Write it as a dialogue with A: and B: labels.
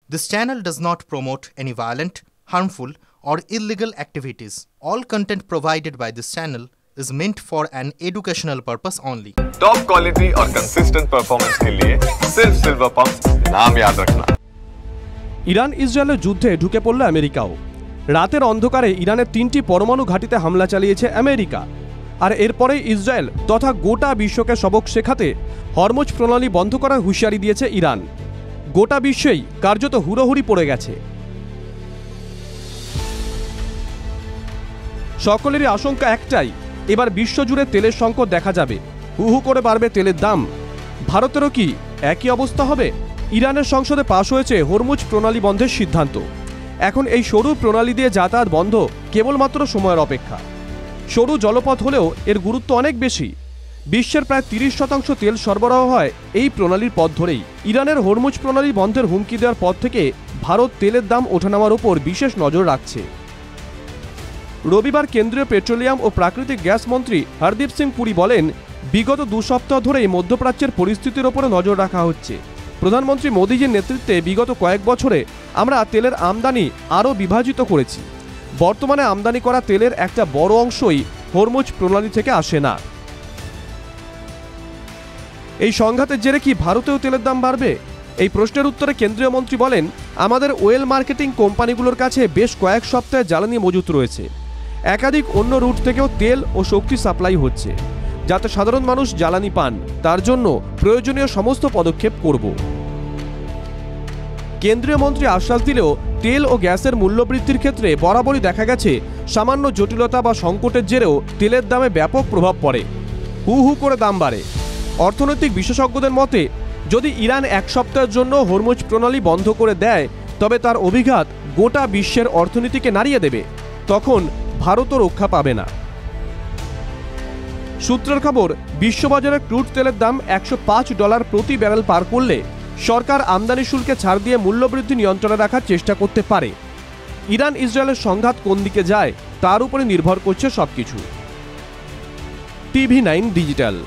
A: This channel does not promote any violent, harmful, or illegal activities. All content provided by this channel is meant for an educational purpose only.
B: Top quality और consistent performance के लिए सिर्फ silver pump नाम याद रखना।
C: Iran ইসরায়েলের যুদ্ধে ঢুকে পড়ল আমেরিকাও। রাতের অন্ধকারে ইরানের 3টি পরমাণু ঘাঁটিতে হামলা চালিয়েছে আমেরিকা। আর এরপরে ইসরায়েল তথা গোটা বিশ্বকে সবক শেখাতে হরমুজ প্রণালী বন্ধ করার হুঁশিয়ারি দিয়েছে ইরান। গোটা বিশ্বেই কার্যত হুড়োহুড়ি পড়ে গেছে। সকলেরই আশঙ্কা একটাই, এবার বিশ্বজুড়ে তেলের সংকট দেখা যাবে, হু হু করে বাড়বে তেলের দাম। ভারতেরও কি একই অবস্থা হবে? ইরানের সংসদে পাশ হয়েছে হরমুজ প্রণালী বন্ধের সিদ্ধান্ত। এখন এই সরু প্রণালী দিয়ে যাতায়াত বন্ধ কেবলমাত্র সময়ের অপেক্ষা। সরু জলপথ হলেও এর গুরুত্ব অনেক বেশি। বিশ্বের প্রায় 30% তেল সরবরাহ হয় এই প্রণালীর পথ ধরেই। ইরানের হরমুজ প্রণালী বন্ধের হুমকি দেওয়ার পর থেকে ভারত তেলের দাম ওঠানামার উপর বিশেষ নজর রাখছে। রবিবার কেন্দ্রীয় পেট্রোলিয়াম ও প্রাকৃতিক গ্যাস মন্ত্রী হরদীপ সিং পুরী বলেন, বিগত 2 সপ্তাহ ধরেই মধ্যপ্রাচ্যের পরিস্থিতির ওপরে নজর রাখা হচ্ছে। প্রধানমন্ত্রী মোদীজির নেতৃত্বে বিগত কয়েক বছরে আমরা তেলের আমদানি আরও বিভাজিত করেছি। বর্তমানে আমদানি করা তেলের একটা বড় অংশই হরমুজ প্রণালী থেকে আসে না। এই সংঘাতের জেরে কি ভারতেও তেলের দাম বাড়বে? এই প্রশ্নের উত্তরে কেন্দ্রীয় মন্ত্রী বলেন, আমাদের ওয়েল মার্কেটিং কোম্পানিগুলোর কাছে বেশ কয়েক সপ্তাহে জ্বালানি মজুত রয়েছে। একাধিক অন্য রুট থেকেও তেল ও শক্তি সাপ্লাই হচ্ছে, যাতে সাধারণ মানুষ জ্বালানি পান। তার জন্য প্রয়োজনীয় সমস্ত পদক্ষেপ করব। কেন্দ্রীয় মন্ত্রী আশ্বাস দিলেও তেল ও গ্যাসের মূল্য বৃদ্ধির ক্ষেত্রে বরাবরই দেখা গেছে সামান্য জটিলতা বা সংকটের জেরেও তেলের দামে ব্যাপক প্রভাব পড়ে, হু হু করে দাম বাড়ে। অর্থনৈতিক বিশেষজ্ঞদের মতে, যদি ইরান 1 সপ্তাহের জন্য হরমুজ প্রণালী বন্ধ করে দেয়, তবে তার অভিঘাত গোটা বিশ্বের অর্থনীতিকে নাড়িয়ে দেবে। তখন ভারতও রক্ষা পাবে না। সূত্রের খবর, বিশ্ববাজারে ক্রুড তেলের দাম $105 প্রতি ব্যারেল পার করলে সরকার আমদানি শুল্কে ছাড় দিয়ে মূল্যবৃদ্ধি নিয়ন্ত্রণে রাখার চেষ্টা করতে পারে। ইরান ইসরায়েলের সংঘাত কোন দিকে যায় তার উপরে নির্ভর করছে সবকিছু। TV9 digital.